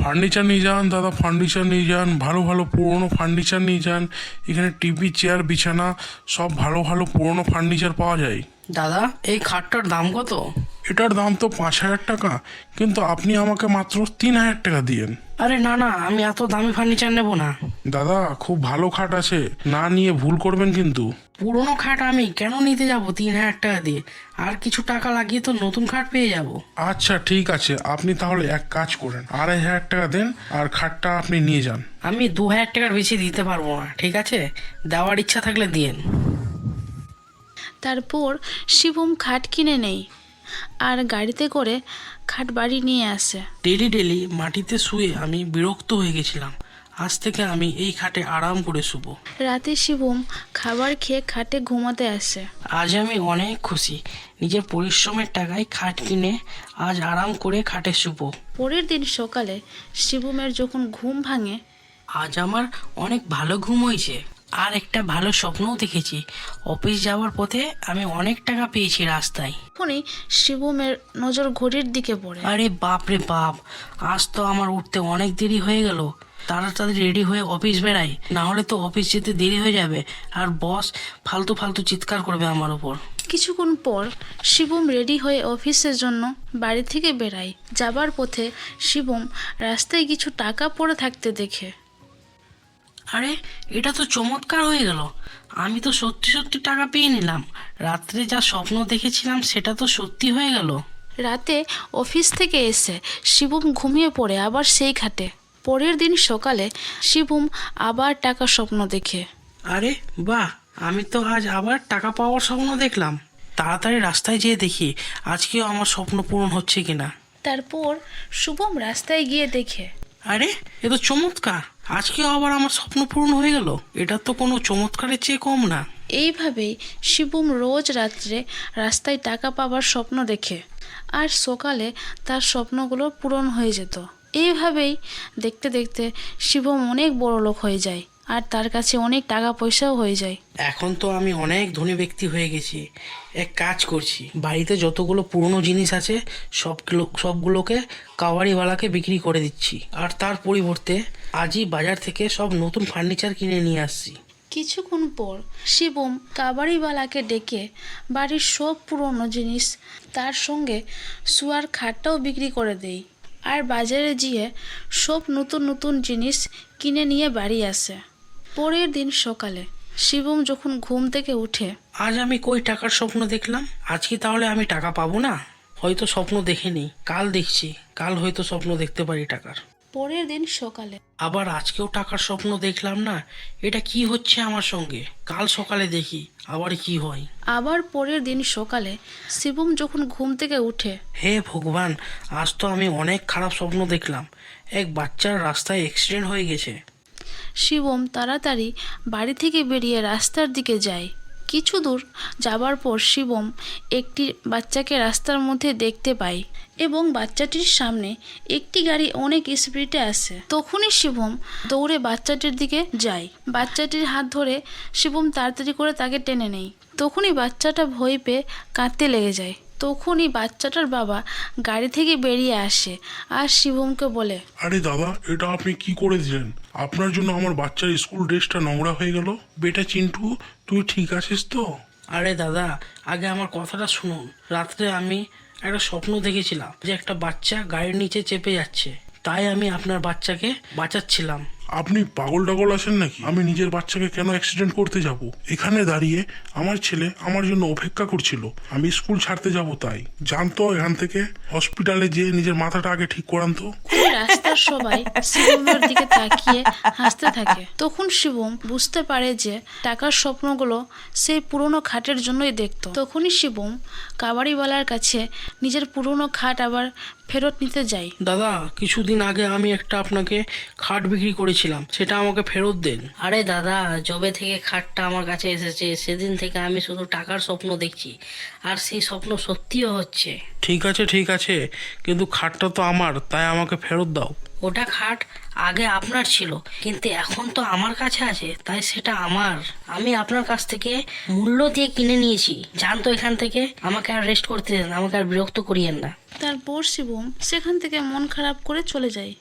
Furniture নিয়ে যান দাদা, ফার্নিচার নিয়ে যান, ভালো ভালো পুরনো ফার্নিচার নিয়ে যান। এখানে টিভি, চেয়ার, বিছানা সব ভালো ভালো পুরনো ফার্নিচার পাওয়া যায়। দাদা, এই খাটটার দাম কত? এটার দাম তো 5,000 টাকা, কিন্তু আপনি আমাকে মাত্র 3,000 টাকা দিয়েন। আরে না না, আমি এত দামি ফার্নিচার নেব না। দাদা খুব ভালো খাট আছে, না নিয়ে ভুল করবেন কিন্তু। পুরোনো খাট আমি কেন নিতে যাব 3,000 টাকা দিয়ে? আর কিছু টাকা লাগিয়ে তো নতুন খাট পেয়ে যাব। আচ্ছা ঠিক আছে, আপনি তাহলে এক কাজ করেন, 2,500 টাকা দেন আর খাটটা আপনি নিয়ে যান। আমি 2,000 টাকার বেশি দিতে পারবো না, ঠিক আছে? দেওয়ার ইচ্ছা থাকলে দিয়েন। তারপর শিবম খাট কিনে নেই আর গাড়িতে করে খাট বাড়ি নিয়ে আসে। ডেলি ডেলি মাটিতে শুয়ে আমি বিরক্ত হয়ে গেছিলাম। আজ থেকে আমি এই খাটে আরাম করে শুবো। রাতে শিবম খাবার খেয়ে খাটে ঘুমাতে আসে। আজ আমি অনেক খুশি, নিজের পরিশ্রমের টাকায় খাট কিনে আজ আরাম করে খাটে শুবো। পরের দিন সকালে শিবমের যখন ঘুম ভাঙে, আজ আমার অনেক ভালো ঘুম হয়েছে, আর একটা ভালো স্বপ্নও দেখেছি। অফিস যাওয়ার পথে আমি অনেক টাকা পেয়েছি রাস্তায়। তখনই শিবমের নজর ঘড়ির দিকে পড়ে। আরে বাপ রে বাপ, আজ তো আমার উঠতে অনেক দেরি হয়ে গেল। তাড়াতাড়ি রেডি হয়ে অফিস বেড়াই, না হলে তো অফিস যেতে দেরি হয়ে যাবে আর বস ফালতু ফালতু চিৎকার করবে আমার উপর। কিছুক্ষণ পর শিবম রেডি হয়ে অফিসের জন্য বাড়ি থেকে বেরায়। যাবার পথে শিবম রাস্তায় কিছু টাকা পড়ে থাকতে দেখে। আরে এটা তো চমৎকার হয়ে গেল, আমি তো সত্যি সত্যি টাকা পেয়ে নিলাম। রাত্রে যা স্বপ্ন দেখেছিলাম সেটা তো সত্যি হয়ে গেল। রাতে অফিস থেকে এসে শিবম ঘুমিয়ে পড়ে আবার সেই খাটে। পরের দিন সকালে শিবম আবার টাকার স্বপ্ন দেখে। আরে বাহ, আমি তো আজ আবার টাকা পাওয়ার স্বপ্ন দেখলাম। তাড়াতাড়ি রাস্তায় যেয়ে দেখি আজকেও আমার স্বপ্ন পূরণ হচ্ছে কিনা। তারপর শুভম রাস্তায় গিয়ে দেখে, আরে এ তো চমৎকার, আজকেও আবার আমার স্বপ্ন পূরণ হয়ে গেল। এটা তো কোনো চমৎকারের চেয়ে কম না। এইভাবেই শিবম রোজ রাত্রে রাস্তায় টাকা পাবার স্বপ্ন দেখে আর সকালে তার স্বপ্নগুলো পূরণ হয়ে যেত। এইভাবেই দেখতে দেখতে শিবম অনেক বড় লোক হয়ে যায় আর তার কাছে অনেক টাকা পয়সাও হয়ে যায়। এখন তো আমি অনেক ধনী ব্যক্তি হয়ে গেছি। এক কাজ করছি, বাড়িতে যতগুলো পুরনো জিনিস আছে সবগুলোকে কাওয়ারিওয়ালাকে বিক্রি করে দিচ্ছি, আর তার পরিবর্তে আজই বাজার থেকে সব নতুন ফার্নিচার কিনে নিয়ে আসছি। কিছুক্ষণ পর শিবম কাবাড়িওয়ালাকে ডেকে বাড়ির সব পুরনো জিনিস তার সঙ্গে শুয়ার খাটটাও বিক্রি করে দেয় আর বাজারে গিয়ে সব নতুন নতুন জিনিস কিনে নিয়ে বাড়ি আসে। পরের দিন সকালে শিবম যখন ঘুম থেকে উঠে, আজ আমি কই টাকার স্বপ্ন দেখলাম? আজ কি তাহলে আমি টাকা পাবো না? হয়তো স্বপ্ন দেখিনি, কাল দেখছি, কাল হয়তো স্বপ্ন দেখতে পারি টাকার। পরের দিন সকালে আবার আজকেও টাকার স্বপ্ন দেখলাম না, এটা কি হচ্ছে আমার সঙ্গে? কাল সকালে দেখি আবার কি হয়। আবার পরের দিন সকালে শিবম যখন ঘুম থেকে উঠে, হে ভগবান, আজ তো আমি অনেক খারাপ স্বপ্ন দেখলাম। এক বাচ্চার রাস্তায় অ্যাক্সিডেন্ট হয়ে গেছে। শিবম তাড়াতাড়ি বাড়ি থেকে বেরিয়ে রাস্তার দিকে যায়। কিছু দূর যাবার পর শিবম একটি বাচ্চাকে রাস্তার মধ্যে দেখতে পায় এবং বাচ্চাটির সামনে একটি গাড়ি অনেক স্পিডে আসে। তখনই শিবম দৌড়ে বাচ্চাটির দিকে যায়। বাচ্চাটির হাত ধরে শিবম তাড়াতাড়ি করে তাকে টেনে নেয়। তখনই বাচ্চাটা ভয় পেয়ে কাঁদতে লেগে যায়। তখনই বাচ্চাটার বাবা গাড়ি থেকে বেরিয়ে আসে আর শিবমকে বলে, আরে দাদা, এটা আপনি কি করে দিলেন? আপনার জন্য আমার বাচ্চার স্কুল ড্রেসটা নোংরা হয়ে গেল। বেটা চিন্টু, তুই ঠিক আছিস তো? আরে দাদা, আগে আমার কথাটা শুনুন। রাত্রে আমি একটা স্বপ্ন দেখেছিলাম যে একটা বাচ্চা গাড়ির নিচে চেপে যাচ্ছে, তাই আমি আপনার বাচ্চাকে বাঁচাচ্ছিলাম। আপনি পাগল টাগল আছেন নাকি? আমি নিজের বাচ্চাকে কেন অ্যাক্সিডেন্ট করতে যাব? এখানে দাঁড়িয়ে আমার ছেলে আমার জন্য অপেক্ষা করছিল, আমি স্কুল ছাড়তে যাব, তাই জানতো এখান থেকে হসপিটালে যেয়ে নিজের মাথাটা আগে ঠিক করান তো। রাস্তার সবাই শিবমের দিকে তাকিয়ে হাসতে থাকে। তখন শিবম বুঝতে পারে যে টাকার স্বপ্নগুলো সেই পুরনো খাটের জন্যই দেখতো। তখনই শিবম কাবাড়িওয়ালার কাছে নিজের পুরনো খাট আবার ফেরত নিতে যায়। দাদা, কিছুদিন আগে আমি একটা আপনাকে খাট বিক্রি করেছিলাম, সেটা আমাকে ফেরত দেন। আরে দাদা, যবে থেকে খাটটা আমার কাছে এসেছে সেদিন থেকে আমি শুধু টাকার স্বপ্ন দেখছি, আর সেই স্বপ্ন সত্যিও হচ্ছে। ঠিক আছে ঠিক আছে, কিন্তু খাটটা তো আমার, তাই আমাকে ফেরত দাও। ওটা খাট আগে আপনার ছিল, কিন্তু এখন তো আমার কাছে আছে, তাই সেটা আমার। আমি আপনার কাছ থেকে মূল্য দিয়ে কিনে নিয়েছি। যান তো এখান থেকে, আমাকে আর রেস্ট করতে দেন, আমাকে আর বিরক্ত করিয়েন না। তারপর শিবম সেখান থেকে মন খারাপ করে চলে যায়।